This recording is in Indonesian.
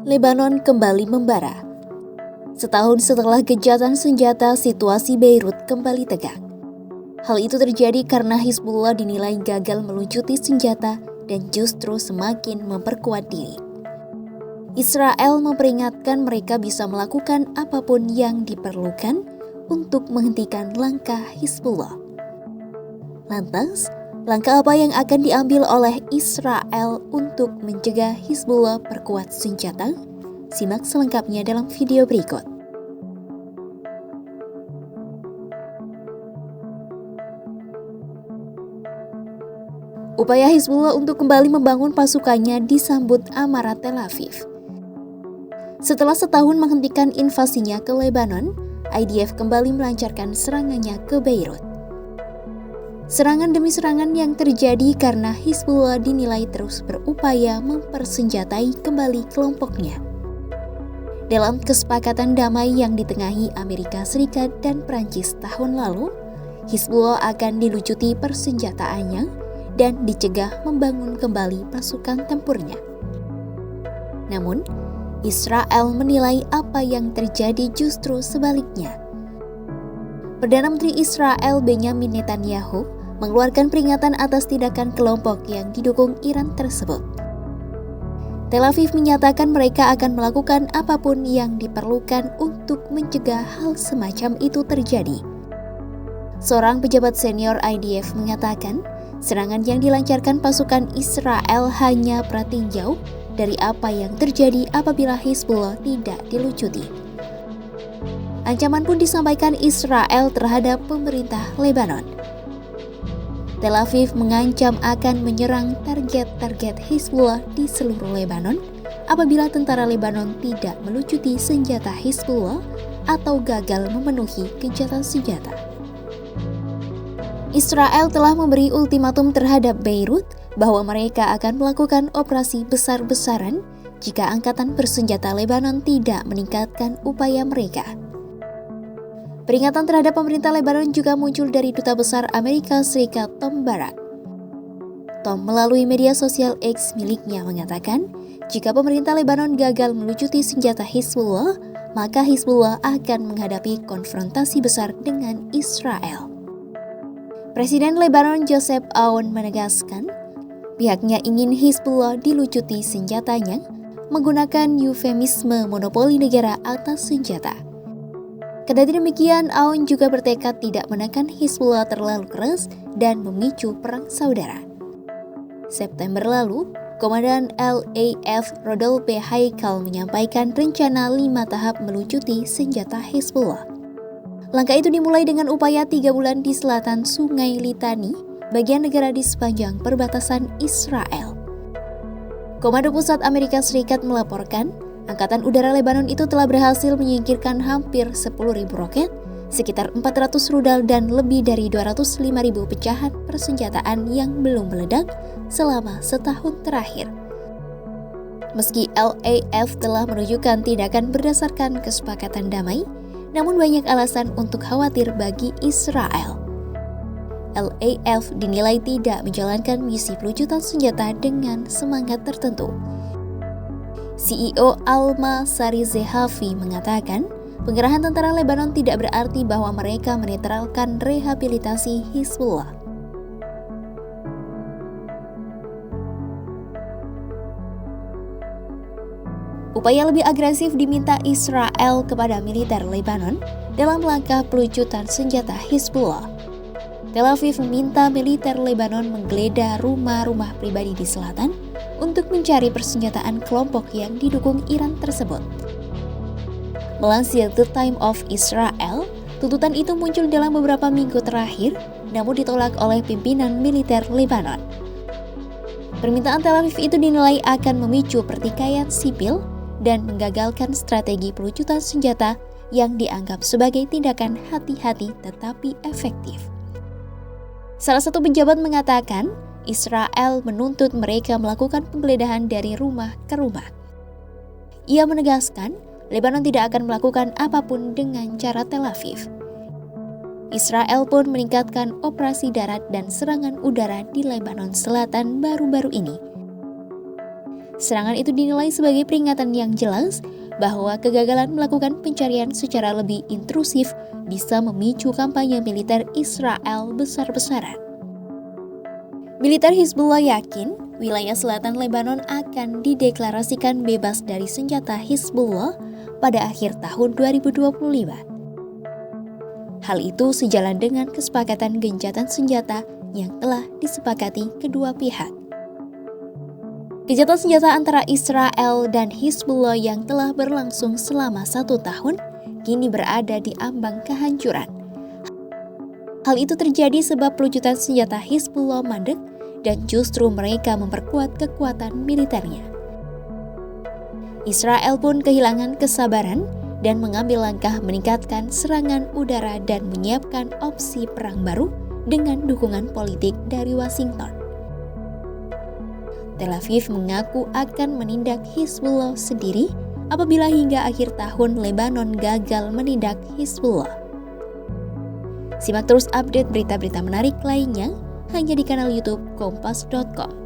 Lebanon kembali membara. Setahun setelah gencatan senjata, situasi Beirut kembali tegang. Hal itu terjadi karena Hizbullah dinilai gagal melucuti senjata dan justru semakin memperkuat diri. Israel memperingatkan mereka bisa melakukan apapun yang diperlukan untuk menghentikan langkah Hizbullah. Lantas, langkah apa yang akan diambil oleh Israel untuk mencegah Hizbullah perkuat senjata? Simak selengkapnya dalam video berikut. Upaya Hizbullah untuk kembali membangun pasukannya disambut amarah Tel Aviv. Setelah setahun menghentikan invasinya ke Lebanon, IDF kembali melancarkan serangannya ke Beirut. Serangan demi serangan yang terjadi karena Hizbullah dinilai terus berupaya mempersenjatai kembali kelompoknya. Dalam kesepakatan damai yang ditengahi Amerika Serikat dan Prancis tahun lalu, Hizbullah akan dilucuti persenjataannya dan dicegah membangun kembali pasukan tempurnya. Namun, Israel menilai apa yang terjadi justru sebaliknya. Perdana Menteri Israel Benjamin Netanyahu mengeluarkan peringatan atas tindakan kelompok yang didukung Iran tersebut. Tel Aviv menyatakan mereka akan melakukan apapun yang diperlukan untuk mencegah hal semacam itu terjadi. Seorang pejabat senior IDF mengatakan, serangan yang dilancarkan pasukan Israel hanya pratinjau dari apa yang terjadi apabila Hizbullah tidak dilucuti. Ancaman pun disampaikan Israel terhadap pemerintah Lebanon. Tel Aviv mengancam akan menyerang target-target Hizbullah di seluruh Lebanon apabila tentara Lebanon tidak melucuti senjata Hizbullah atau gagal memenuhi gencatan senjata. Israel telah memberi ultimatum terhadap Beirut bahwa mereka akan melakukan operasi besar-besaran jika angkatan bersenjata Lebanon tidak meningkatkan upaya mereka. Peringatan terhadap pemerintah Lebanon juga muncul dari Duta Besar Amerika Serikat Tom Barrack. Tom melalui media sosial X miliknya mengatakan, jika pemerintah Lebanon gagal melucuti senjata Hizbullah, maka Hizbullah akan menghadapi konfrontasi besar dengan Israel. Presiden Lebanon Joseph Aoun menegaskan, pihaknya ingin Hizbullah dilucuti senjatanya menggunakan eufemisme monopoli negara atas senjata. Kendati demikian, Aoun juga bertekad tidak menekan Hizbullah terlalu keras dan memicu perang saudara. September lalu, Komandan LAF Rodolphe Haikal menyampaikan rencana 5 tahap melucuti senjata Hizbullah. Langkah itu dimulai dengan upaya 3 bulan di selatan Sungai Litani, bagian negara di sepanjang perbatasan Israel. Komando Pusat Amerika Serikat melaporkan, Angkatan Udara Lebanon itu telah berhasil menyingkirkan hampir 10.000 roket, sekitar 400 rudal dan lebih dari 205.000 pecahan persenjataan yang belum meledak selama setahun terakhir. Meski LAF telah menunjukkan tindakan berdasarkan kesepakatan damai, namun banyak alasan untuk khawatir bagi Israel. LAF dinilai tidak menjalankan misi pelucutan senjata dengan semangat tertentu. CEO Alma Sari Zehafi mengatakan, pengerahan tentara Lebanon tidak berarti bahwa mereka menetralkan rehabilitasi Hizbullah. Upaya lebih agresif diminta Israel kepada militer Lebanon dalam langkah pelucutan senjata Hizbullah. Tel Aviv meminta militer Lebanon menggeledah rumah-rumah pribadi di selatan untuk mencari persenjataan kelompok yang didukung Iran tersebut. Melansir The Time of Israel, tuntutan itu muncul dalam beberapa minggu terakhir, namun ditolak oleh pimpinan militer Lebanon. Permintaan Tel Aviv itu dinilai akan memicu pertikaian sipil dan menggagalkan strategi pelucutan senjata yang dianggap sebagai tindakan hati-hati tetapi efektif. Salah satu pejabat mengatakan, Israel menuntut mereka melakukan penggeledahan dari rumah ke rumah. Ia menegaskan, Lebanon tidak akan melakukan apapun dengan cara Tel Aviv. Israel pun meningkatkan operasi darat dan serangan udara di Lebanon Selatan baru-baru ini. Serangan itu dinilai sebagai peringatan yang jelas bahwa kegagalan melakukan pencarian secara lebih intrusif bisa memicu kampanye militer Israel besar-besaran. Militer Hizbullah yakin wilayah selatan Lebanon akan dideklarasikan bebas dari senjata Hizbullah pada akhir tahun 2025. Hal itu sejalan dengan kesepakatan gencatan senjata yang telah disepakati kedua pihak. Gencatan senjata antara Israel dan Hizbullah yang telah berlangsung selama 1 tahun kini berada di ambang kehancuran. Hal itu terjadi sebab pelucutan senjata Hizbullah mandek dan justru mereka memperkuat kekuatan militernya. Israel pun kehilangan kesabaran dan mengambil langkah meningkatkan serangan udara dan menyiapkan opsi perang baru dengan dukungan politik dari Washington. Tel Aviv mengaku akan menindak Hizbullah sendiri apabila hingga akhir tahun Lebanon gagal menindak Hizbullah. Simak terus update berita-berita menarik lainnya hanya di kanal YouTube Kompas.com.